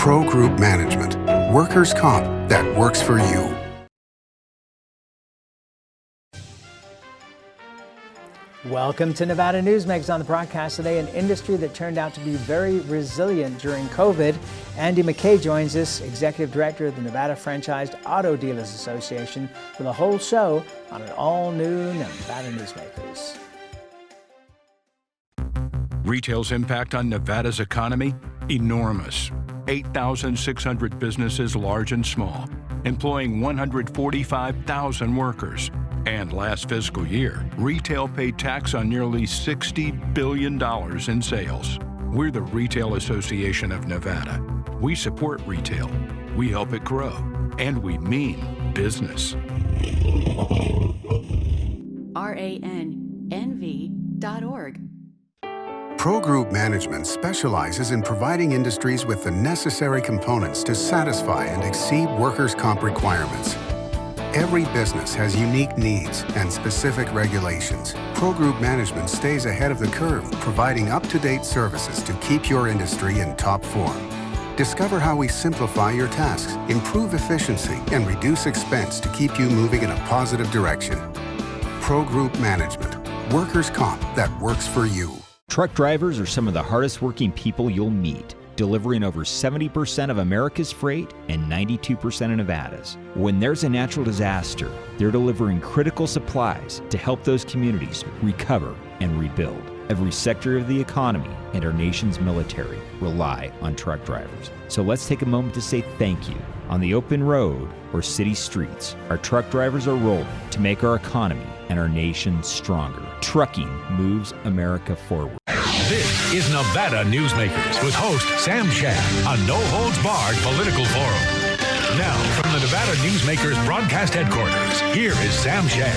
Pro Group Management, workers' comp that works for you. Welcome to Nevada Newsmakers. On the broadcast today, an industry that turned out to be very resilient during COVID. Andy MacKay joins us, Executive Director of the Nevada Franchised Auto Dealers Association, for the whole show on an all-new Nevada Newsmakers. Retail's impact on Nevada's economy? Enormous. 8,600 businesses, large and small, employing 145,000 workers. And last fiscal year, retail paid tax on nearly $60 billion in sales. We're the Retail Association of Nevada. We support retail, we help it grow, and we mean business. RANNV.org. Pro Group Management specializes in providing industries with the necessary components to satisfy and exceed workers' comp requirements. Every business has unique needs and specific regulations. Pro Group Management stays ahead of the curve, providing up-to-date services to keep your industry in top form. Discover how we simplify your tasks, improve efficiency, and reduce expense to keep you moving in a positive direction. Pro Group Management, workers' comp that works for you. Truck drivers are some of the hardest working people you'll meet, delivering over 70% of America's freight and 92% of Nevada's. When there's a natural disaster, they're delivering critical supplies to help those communities recover and rebuild. Every sector of the economy and our nation's military rely on truck drivers. So let's take a moment to say thank you. On the open road or city streets, our truck drivers are rolling to make our economy and our nation stronger. Trucking moves America forward. This is Nevada Newsmakers with host Sam Shad, a no-holds-barred political forum. Now, from the Nevada Newsmakers broadcast headquarters, here is Sam Shad.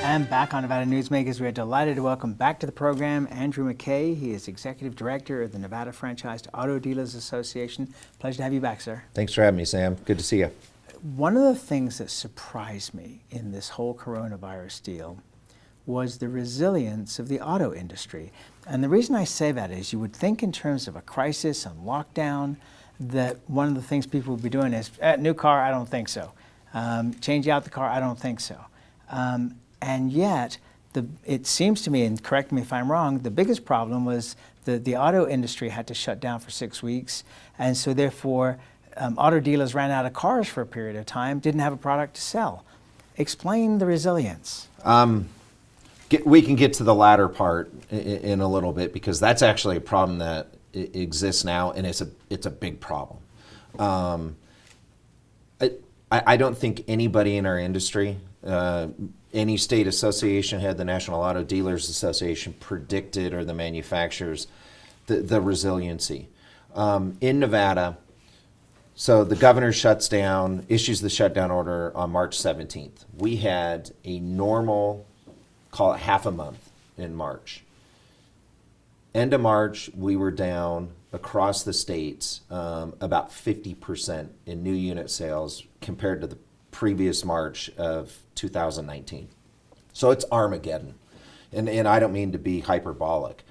And back on Nevada Newsmakers, we're delighted to welcome back to the program Andrew MacKay. He is Executive Director of the Nevada Franchised Auto Dealers Association. Pleasure to have you back, sir. Thanks for having me, Sam. Good to see you. One of the things that surprised me in this whole coronavirus deal was the resilience of the auto industry. And the reason I say that is you would think in terms of a crisis and lockdown that one of the things people would be doing is, new car, I don't think so. Change out the car, I don't think so. And yet, it seems to me, and correct me if I'm wrong, the biggest problem was the auto industry had to shut down for 6 weeks. And so therefore, auto dealers ran out of cars for a period of time, didn't have a product to sell. Explain the resilience. We can get to the latter part in a little bit, because that's actually a problem that exists now, and it's a big problem. I don't think anybody in our industry, any state association head, the National Auto Dealers Association, predicted, or the manufacturers, the resiliency. In Nevada, so the governor issues the shutdown order on March 17th. We had a normal, call it half a month in March. End of March, we were down across the states about 50% in new unit sales compared to the previous March of 2019. So it's Armageddon. And I don't mean to be hyperbolic.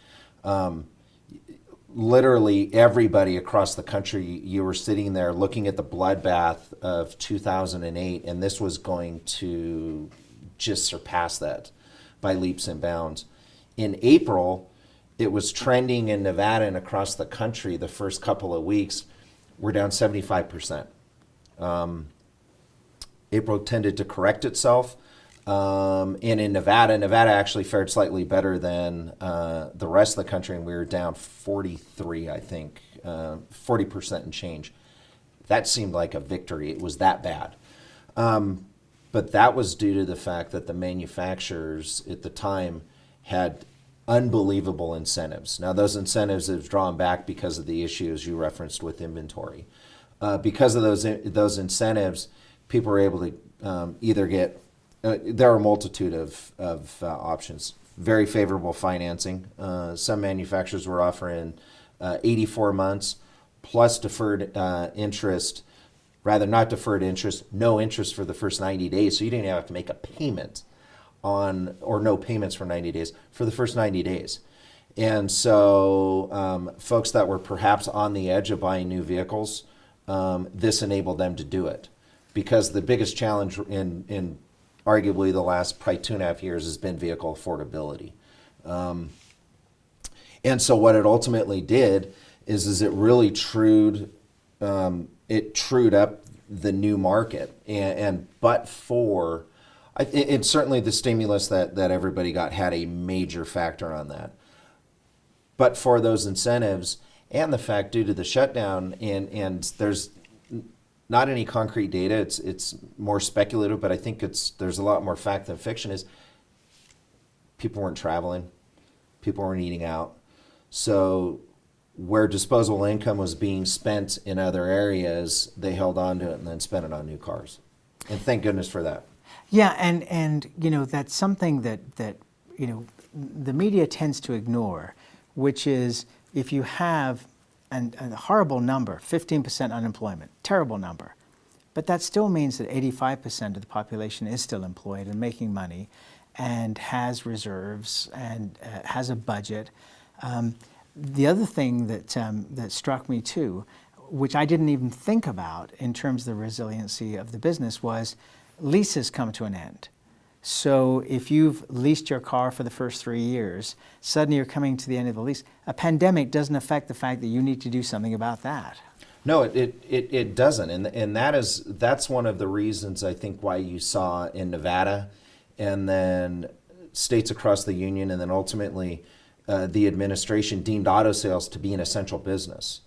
Literally everybody across the country, you were sitting there looking at the bloodbath of 2008, and this was going to just surpass that by leaps and bounds. In April, it was trending in Nevada and across the country the first couple of weeks. We're down 75%. April tended to correct itself. And in Nevada actually fared slightly better than the rest of the country, and we were down 43, I think, 40% and change. That seemed like a victory. It was that bad. But that was due to the fact that the manufacturers at the time had unbelievable incentives. Now, those incentives have drawn back because of the issues you referenced with inventory. Because of those incentives, people were able to either get, there are a multitude of options. Very favorable financing. Some manufacturers were offering 84 months plus deferred interest, rather not deferred interest, no interest for the first 90 days. So you didn't have to make a payment on, or no payments for 90 days, for the first 90 days. And so folks that were perhaps on the edge of buying new vehicles this enabled them to do it. Because the biggest challenge in arguably the last probably 2.5 years has been vehicle affordability. And so what it ultimately did is it really trued up the new market. But for, and certainly the stimulus that everybody got had a major factor on that. But for those incentives and the fact due to the shutdown, and there's not any concrete data, it's more speculative, but I think there's a lot more fact than fiction, is people weren't traveling, people weren't eating out. So where disposable income was being spent in other areas, they held on to it and then spent it on new cars. And thank goodness for that. Yeah, and you know, that's something that you know, the media tends to ignore, which is if you have a horrible number, 15% unemployment, terrible number, but that still means that 85% of the population is still employed and making money and has reserves and has a budget. The other thing that struck me too, which I didn't even think about in terms of the resiliency of the business, was leases come to an end. So if you've leased your car for the first 3 years, suddenly you're coming to the end of the lease. A pandemic doesn't affect the fact that you need to do something about that. No, it doesn't, and that's one of the reasons I think why you saw in Nevada, and then states across the union, and then ultimately the administration deemed auto sales to be an essential business.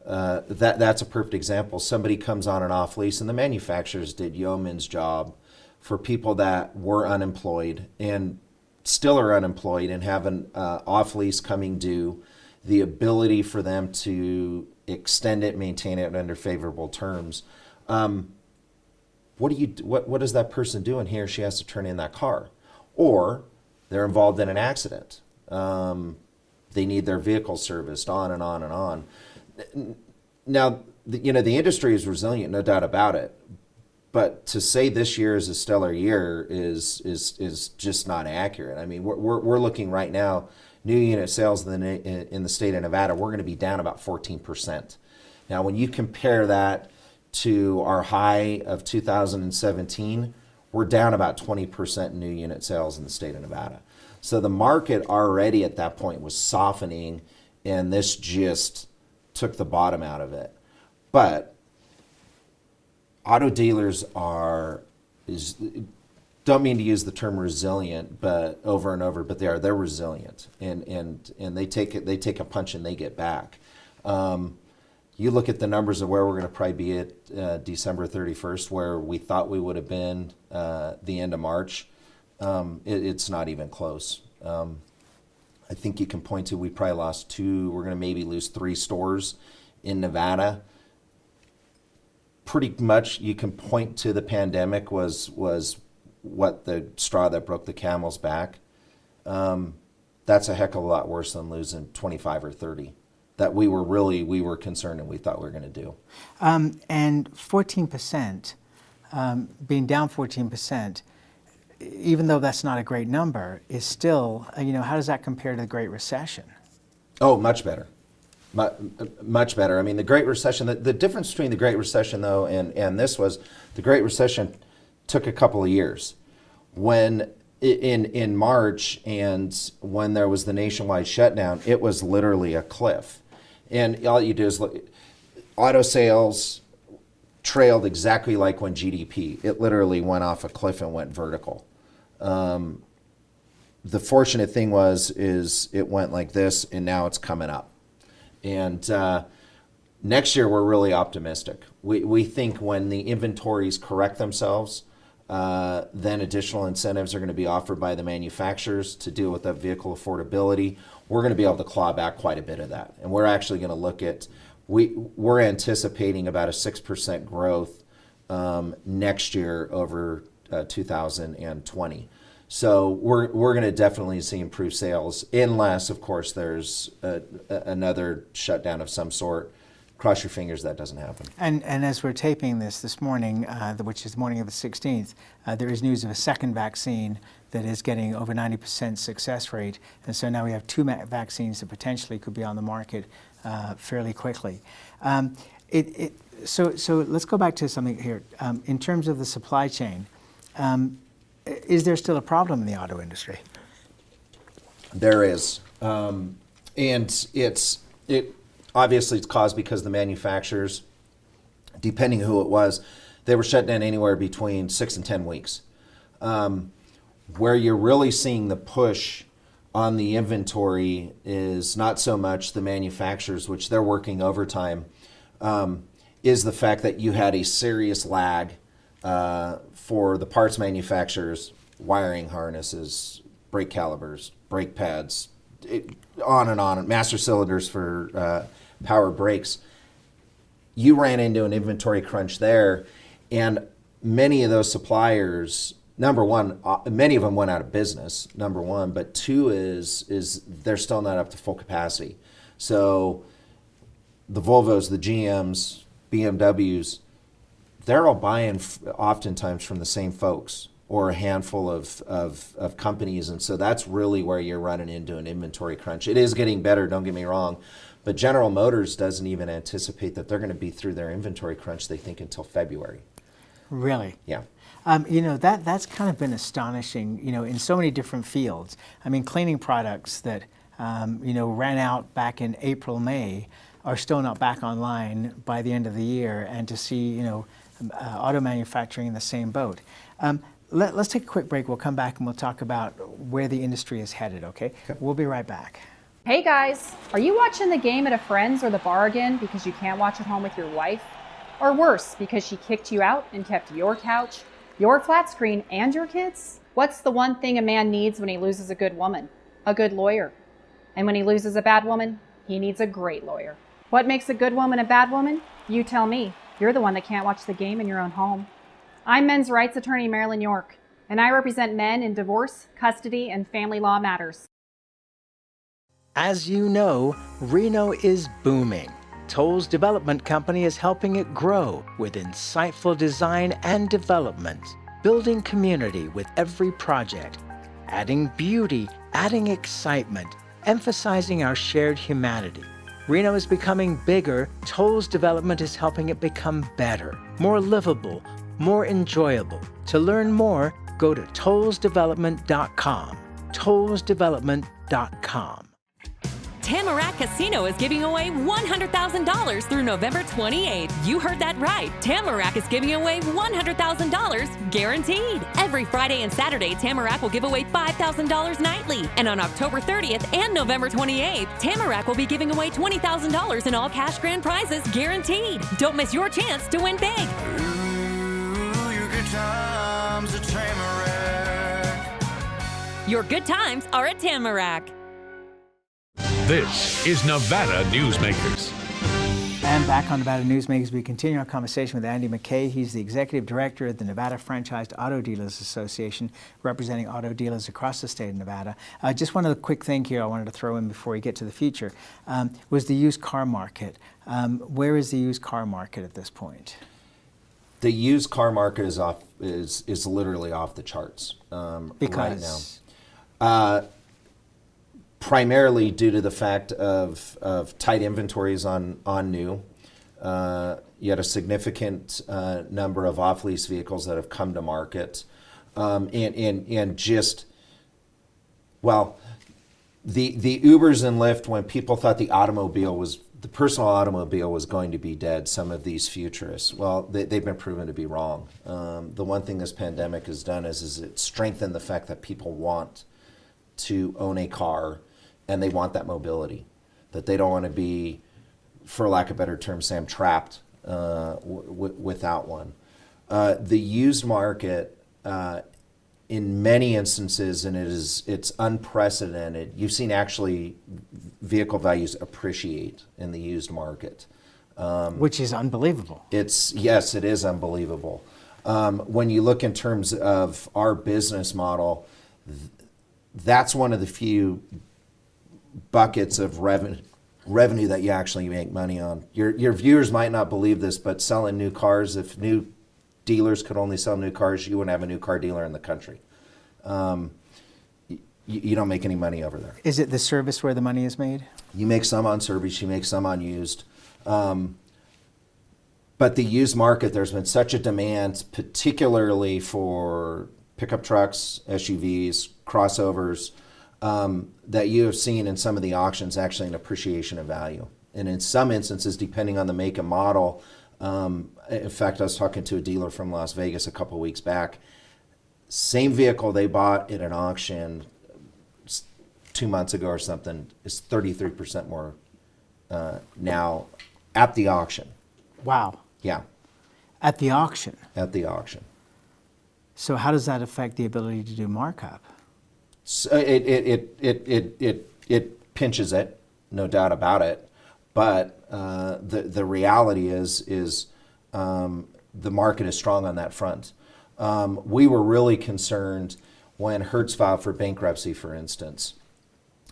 That's a perfect example. Somebody comes on an off lease, and the manufacturers did yeoman's job for people that were unemployed and still are unemployed and have an off lease coming due, the ability for them to extend it, maintain it under favorable terms. What does that person do when he or she has to turn in that car? Or they're involved in an accident. They need their vehicle serviced, on and on and on. Now, you know, the industry is resilient, no doubt about it. But to say this year is a stellar year is just not accurate. I mean, we're looking right now, new unit sales in the state of Nevada, we're going to be down about 14%. Now, when you compare that to our high of 2017, we're down about 20% new unit sales in the state of Nevada. So the market already at that point was softening, and this just took the bottom out of it. But auto dealers don't mean to use the term resilient, but over and over, but they're resilient, and they take a punch and they get back. You look at the numbers of where we're going to probably be at December 31st, where we thought we would have been the end of March. It's not even close. I think you can point to, we probably lost 2, we're going to maybe lose 3 stores in Nevada. Pretty much you can point to the pandemic was what the straw that broke the camel's back. That's a heck of a lot worse than losing 25 or 30 that we were concerned and we thought we were going to do. And 14%, being down 14%, even though that's not a great number, is still, you know, how does that compare to the Great Recession? Oh, much better. Much better. I mean, the Great Recession, the difference between the Great Recession, though, and this was, the Great Recession took a couple of years. When in March and when there was the nationwide shutdown, it was literally a cliff. And all you do is look, auto sales trailed exactly like when GDP. It literally went off a cliff and went vertical. The fortunate thing is it went like this, and now it's coming up. And next year, we're really optimistic. We think when the inventories correct themselves, then additional incentives are going to be offered by the manufacturers to deal with that vehicle affordability. We're going to be able to claw back quite a bit of that. And we're actually going to look at, we're anticipating about a 6% growth next year over 2020. So we're going to definitely see improved sales, unless, of course, there's another shutdown of some sort. Cross your fingers that doesn't happen. And as we're taping this morning, which is the morning of the 16th, there is news of a second vaccine that is getting over 90% success rate. And so now we have 2 vaccines that potentially could be on the market fairly quickly. So let's go back to something here. In terms of the supply chain, is there still a problem in the auto industry? There is, and obviously it's caused because the manufacturers, depending who it was, they were shut down anywhere between 6 and 10 weeks. Where you're really seeing the push on the inventory is not so much the manufacturers, which they're working overtime, is the fact that you had a serious lag for the parts manufacturers, wiring harnesses, brake calipers, brake pads, on and on, master cylinders for power brakes. You ran into an inventory crunch there, and many of those suppliers, number one, many of them went out of business, number one, but two is they're still not up to full capacity. So the Volvos, the GMs, BMWs, they're all buying oftentimes from the same folks or a handful of companies, and so that's really where you're running into an inventory crunch. It is getting better, don't get me wrong, but General Motors doesn't even anticipate that they're going to be through their inventory crunch, they think, until February. Really? Yeah. That's kind of been astonishing, in so many different fields. I mean, cleaning products that, ran out back in April, May, are still not back online by the end of the year, and to see, auto manufacturing in the same boat. Let's take a quick break. We'll come back and we'll talk about where the industry is headed, okay? We'll be right back. Hey guys, are you watching the game at a friend's or the bar again because you can't watch at home with your wife? Or worse, because she kicked you out and kept your couch, your flat screen, and your kids? What's the one thing a man needs when he loses a good woman? A good lawyer. And when he loses a bad woman, he needs a great lawyer. What makes a good woman a bad woman? You tell me. You're the one that can't watch the game in your own home. I'm men's rights attorney Marilyn York, and I represent men in divorce, custody, and family law matters. As you know, Reno is booming. Toll's development company is helping it grow with insightful design and development, building community with every project, adding beauty, adding excitement, emphasizing our shared humanity. Reno is becoming bigger. Toll's development is helping it become better, more livable, more enjoyable. To learn more, go to tollsdevelopment.com. tollsdevelopment.com. Tamarack Casino is giving away $100,000 through November 28th. You heard that right. Tamarack is giving away $100,000 guaranteed. Every Friday and Saturday, Tamarack will give away $5,000 nightly. And on October 30th and November 28th, Tamarack will be giving away $20,000 in all cash grand prizes guaranteed. Don't miss your chance to win big. Ooh, your good times at Tamarack. Your good times are at Tamarack. This is Nevada Newsmakers. And back on Nevada Newsmakers, we continue our conversation with Andy MacKay. He's the Executive Director at the Nevada Franchised Auto Dealers Association, representing auto dealers across the state of Nevada. Just one other quick thing here I wanted to throw in before we get to the future, was the used car market. Where is the used car market at this point? The used car market is literally off the charts right now. Primarily due to the fact of tight inventories on new. You had a significant number of off-lease vehicles that have come to market. And just, well, the Ubers and Lyft, when people thought the personal automobile was going to be dead, some of these futurists, well, they've been proven to be wrong. The one thing this pandemic has done is it strengthened the fact that people want to own a car, and they want that mobility, that they don't want to be, for lack of a better term, Sam, trapped without one. The used market, in many instances, and it's unprecedented, you've seen actually vehicle values appreciate in the used market. Which is unbelievable. Yes, it is unbelievable. When you look in terms of our business model, that's one of the few buckets of revenue that you actually make money on. Your viewers might not believe this, but selling new cars, if new dealers could only sell new cars, you wouldn't have a new car dealer in the country. You don't make any money over there. Is it the service where the money is made? You make some on service, you make some on used. But the used market, there's been such a demand, particularly for pickup trucks, SUVs, crossovers, that you have seen in some of the auctions actually an appreciation of value. And in some instances, depending on the make and model, in fact, I was talking to a dealer from Las Vegas a couple of weeks back. Same vehicle they bought at an auction 2 months ago or something is 33% more now at the auction. Wow. Yeah. At the auction. At the auction. So how does that affect the ability to do markup? So it pinches it, no doubt about it. But the reality is the market is strong on that front. We were really concerned when Hertz filed for bankruptcy, for instance,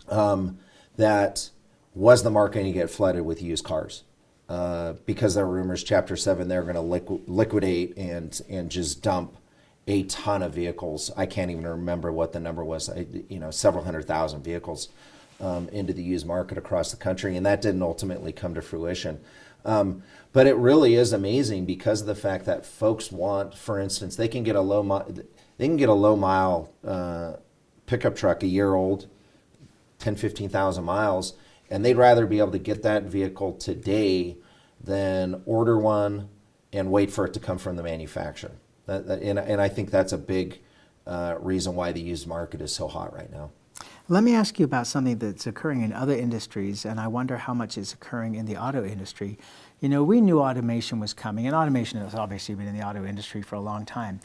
that was the market going to get flooded with used cars? Because there were rumors, Chapter 7, they're going to liquidate and just dump a ton of vehicles. I can't even remember what the number was, several 100,000 vehicles into the used market across the country, and that didn't ultimately come to fruition. But it really is amazing because of the fact that folks want, for instance, they can get a low mile pickup truck, a year old, 10, 15,000 miles, and they'd rather be able to get that vehicle today than order one and wait for it to come from the manufacturer. And I think that's a big reason why the used market is so hot right now. Let me ask you about something that's occurring in other industries, and I wonder how much is occurring in the auto industry. You know, we knew automation was coming, and automation has obviously been in the auto industry for a long time.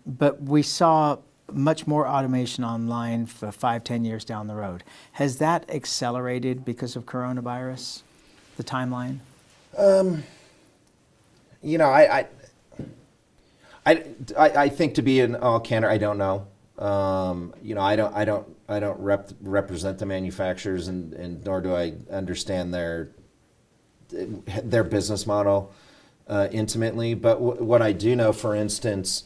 But we saw much more automation online for 5-10 years down the road. Has that accelerated because of coronavirus, the timeline? I think, to be in all candor, I don't know. I don't represent the manufacturers, and nor do I understand their business model intimately. But what I do know, for instance,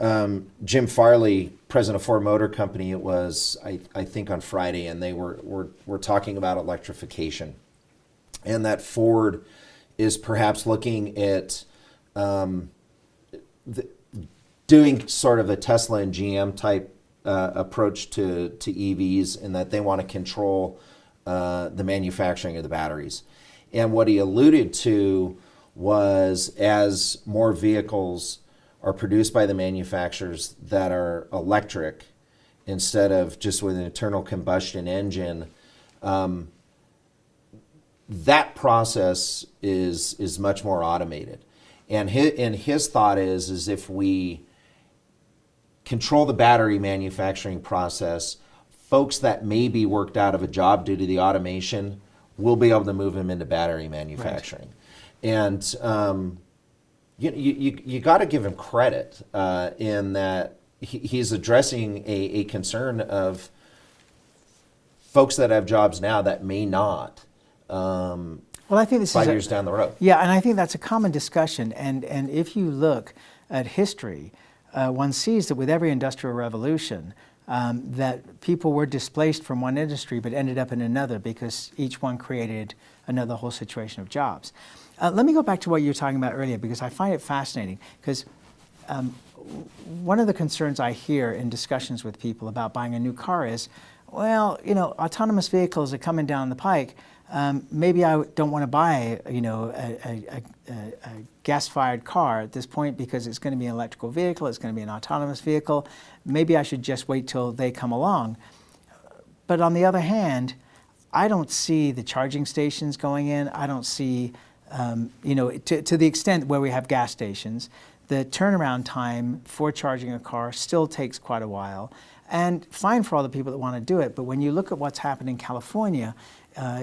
Jim Farley, president of Ford Motor Company, it was I think on Friday, and they were talking about electrification, and that Ford is perhaps looking at doing sort of a Tesla and GM type approach to EVs, in that they want to control the manufacturing of the batteries. And what he alluded to was, as more vehicles are produced by the manufacturers that are electric instead of just with an internal combustion engine, that process is much more automated. And his thought is if we control the battery manufacturing process, folks that may be worked out of a job due to the automation will be able to move them into battery manufacturing. Right. And you got to give him credit in that he's addressing a concern of folks that have jobs now that may not. Well, I think this 5 is years down the road. Yeah, and I think that's a common discussion. And if you look at history, one sees that with every industrial revolution, that people were displaced from one industry but ended up in another because each one created another whole situation of jobs. Let me go back to what you were talking about earlier, because I find it fascinating. Because one of the concerns I hear in discussions with people about buying a new car is, well, autonomous vehicles are coming down the pike. Maybe I don't want to buy, a gas-fired car at this point because it's going to be an electrical vehicle, it's going to be an autonomous vehicle. Maybe I should just wait till they come along. But on the other hand, I don't see the charging stations going in. I don't see, to the extent where we have gas stations, the turnaround time for charging a car still takes quite a while. And fine for all the people that want to do it, but when you look at what's happened in California,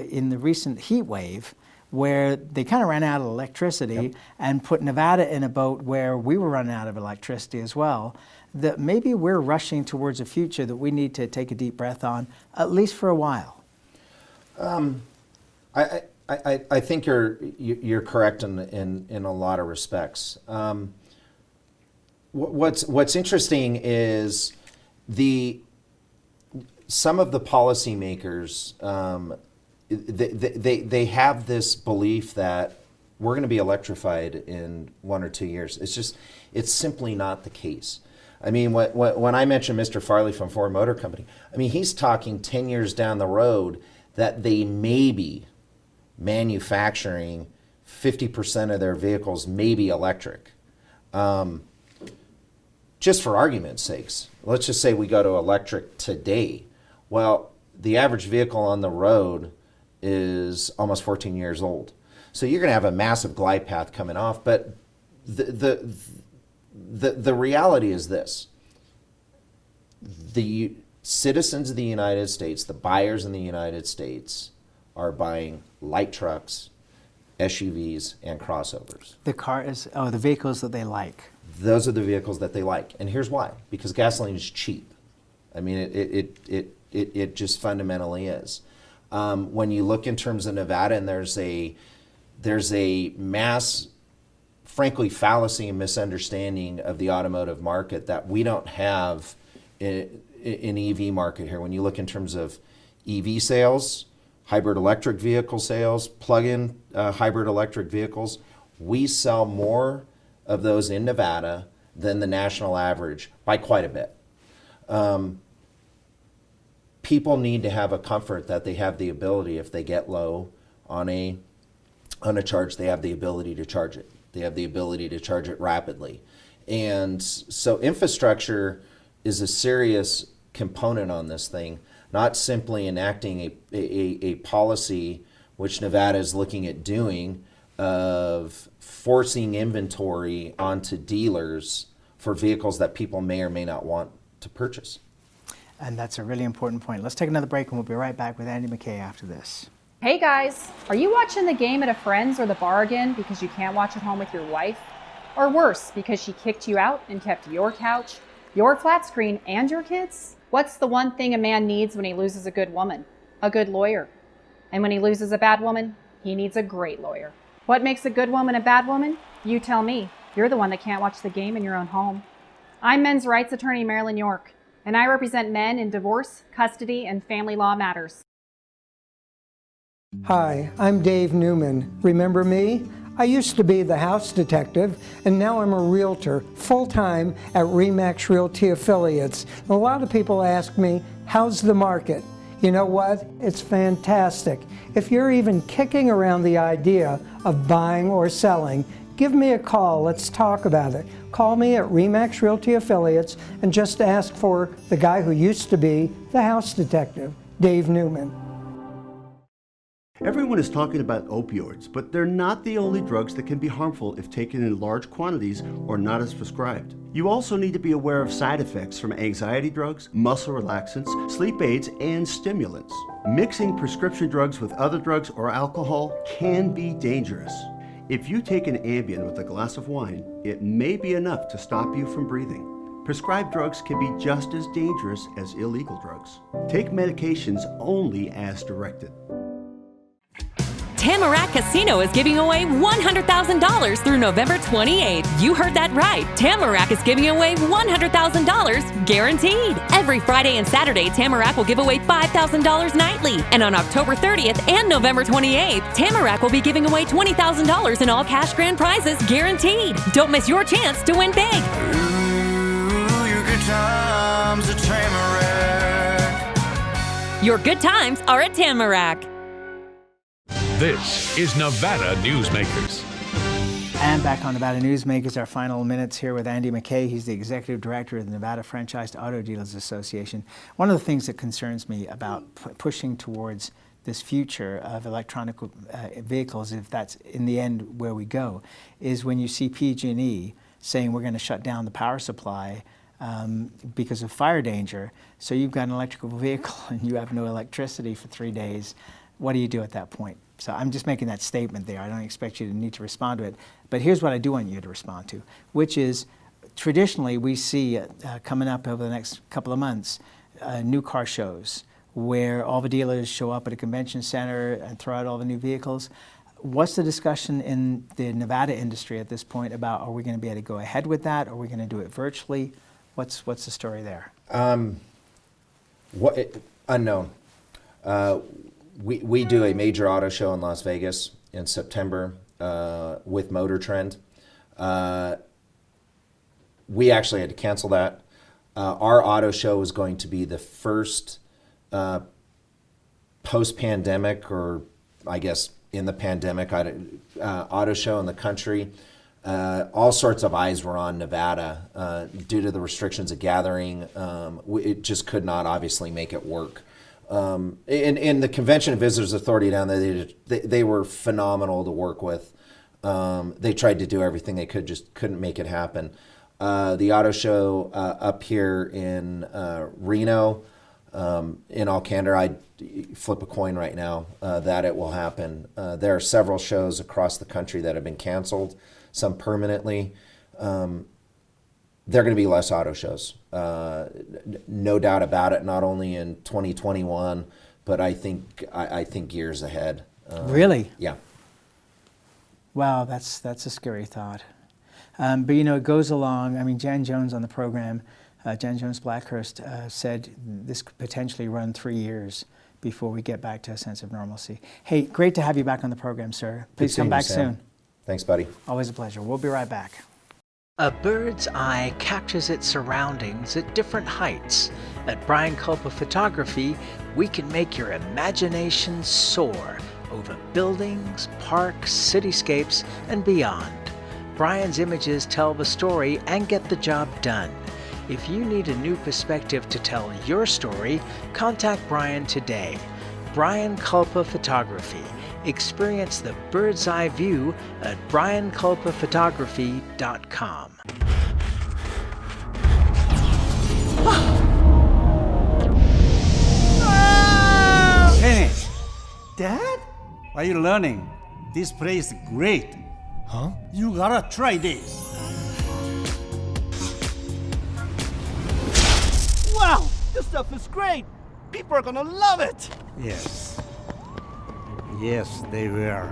in the recent heat wave, where they kind of ran out of electricity, and put Nevada in a boat where we were running out of electricity as well, that maybe we're rushing towards a future that we need to take a deep breath on, at least for a while. I think you're correct in a lot of respects. What's interesting is some of the policymakers, they have this belief that we're going to be electrified in 1 or 2 years. It's simply not the case. I mean, when I mentioned Mr. Farley from Ford Motor Company, I mean, he's talking 10 years down the road that they may be manufacturing 50% of their vehicles may be electric. Just for argument's sakes, let's just say we go to electric today. Well, the average vehicle on the road is almost 14 years old. So you're going to have a massive glide path coming off, but the reality is this. The citizens of the United States, the buyers in the United States, are buying light trucks, SUVs, and crossovers. The vehicles that they like. Those are the vehicles that they like. And here's why. Because gasoline is cheap. I mean, it just fundamentally is. When you look in terms of Nevada, and there's a mass, frankly, fallacy and misunderstanding of the automotive market that we don't have an EV market here. When you look in terms of EV sales, hybrid electric vehicle sales, plug-in hybrid electric vehicles, we sell more of those in Nevada than the national average by quite a bit. People need to have a comfort that they have the ability, if they get low on a charge, they have the ability to charge it. They have the ability to charge it rapidly. And so infrastructure is a serious component on this thing, not simply enacting a policy, which Nevada is looking at doing, of forcing inventory onto dealers for vehicles that people may or may not want to purchase. And that's a really important point. Let's take another break and we'll be right back with Andy MacKay after this. Hey guys, are you watching the game at a friend's or the bar again because you can't watch at home with your wife? Or worse, because she kicked you out and kept your couch, your flat screen, and your kids? What's the one thing a man needs when he loses a good woman? A good lawyer. And when he loses a bad woman, he needs a great lawyer. What makes a good woman a bad woman? You tell me. You're the one that can't watch the game in your own home. I'm men's rights attorney Marilyn York, and I represent men in divorce, custody, and family law matters. Hi, I'm Dave Newman. Remember me? I used to be the house detective, and now I'm a realtor, full-time at RE/MAX Realty Affiliates. A lot of people ask me, how's the market? You know what? It's fantastic. If you're even kicking around the idea of buying or selling, give me a call. Let's talk about it. Call me at RE/MAX Realty Affiliates and just ask for the guy who used to be the house detective, Dave Newman. Everyone is talking about opioids, but they're not the only drugs that can be harmful if taken in large quantities or not as prescribed. You also need to be aware of side effects from anxiety drugs, muscle relaxants, sleep aids, and stimulants. Mixing prescription drugs with other drugs or alcohol can be dangerous. If you take an Ambien with a glass of wine, it may be enough to stop you from breathing. Prescribed drugs can be just as dangerous as illegal drugs. Take medications only as directed. Tamarack Casino is giving away $100,000 through November 28th. You heard that right. Tamarack is giving away $100,000 guaranteed. Every Friday and Saturday, Tamarack will give away $5,000 nightly. And on October 30th and November 28th, Tamarack will be giving away $20,000 in all cash grand prizes guaranteed. Don't miss your chance to win big. Ooh, your good times at Tamarack. Your good times are at Tamarack. This is Nevada Newsmakers. And back on Nevada Newsmakers, our final minutes here with Andy MacKay. He's the Executive Director of the Nevada Franchised Auto Dealers Association. One of the things that concerns me about pushing towards this future of electronic vehicles, if that's in the end where we go, is when you see PG&E saying we're going to shut down the power supply because of fire danger. So you've got an electrical vehicle and you have no electricity for 3 days. What do you do at that point? So I'm just making that statement there. I don't expect you to need to respond to it. But here's what I do want you to respond to, which is traditionally we see coming up over the next couple of months, new car shows where all the dealers show up at a convention center and throw out all the new vehicles. What's the discussion in the Nevada industry at this point about, are we going to be able to go ahead with that? Are we going to do it virtually? What's the story there? Unknown. We do a major auto show in Las Vegas in September. with Motor Trend. We actually had to cancel that. Our auto show was going to be the first post-pandemic, or I guess in the pandemic, auto show in the country. All sorts of eyes were on Nevada due to the restrictions of gathering. It just could not obviously make it work. And the Convention and Visitors Authority down there, they were phenomenal to work with. They tried to do everything they could, just couldn't make it happen. The auto show up here in Reno, in all candor, I'd flip a coin right now that it will happen. There are several shows across the country that have been canceled, some permanently. There are going to be less auto shows, no doubt about it. Not only in 2021, but I think years ahead. Really? Yeah. Wow, that's a scary thought. But you know, it goes along. I mean, Jan Jones on the program, Jan Jones Blackhurst, said this could potentially run 3 years before we get back to a sense of normalcy. Hey, great to have you back on the program, sir. Please come back soon. Thanks, buddy. Always a pleasure. We'll be right back. A bird's eye captures its surroundings at different heights. At Brian Culpa Photography, we can make your imagination soar over buildings, parks, cityscapes, and beyond. Brian's images tell the story and get the job done. If you need a new perspective to tell your story, contact Brian today. Brian Culpa Photography. Experience the bird's eye view at brianculpaphotography.com. Hey, Dad? Why are you learning? This place is great. Huh? You gotta try this. Wow, this stuff is great. People are gonna love it. Yes. Yes, they will.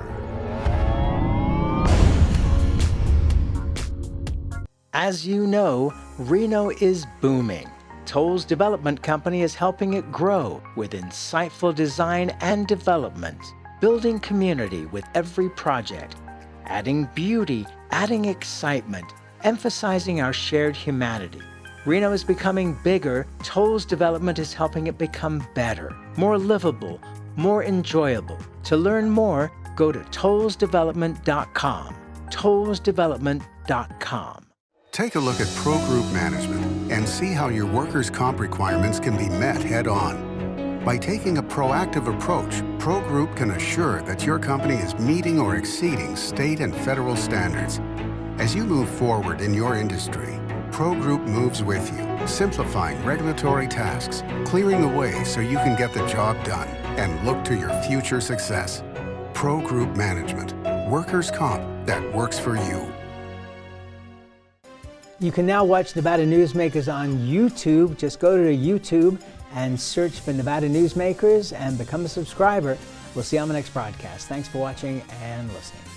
As you know, Reno is booming. Toll's development company is helping it grow with insightful design and development, building community with every project, adding beauty, adding excitement, emphasizing our shared humanity. Reno is becoming bigger. Toll's development is helping it become better, more livable, more enjoyable. To learn more, go to tollsdevelopment.com. tollsdevelopment.com. Take a look at Pro Group Management and see how your workers' comp requirements can be met head-on. By taking a proactive approach, Pro Group can assure that your company is meeting or exceeding state and federal standards. As you move forward in your industry, Pro Group moves with you, simplifying regulatory tasks, clearing the way so you can get the job done and look to your future success. Pro Group Management, workers' comp that works for you. You can now watch Nevada Newsmakers on YouTube. Just go to YouTube and search for Nevada Newsmakers and become a subscriber. We'll see you on the next broadcast. Thanks for watching and listening.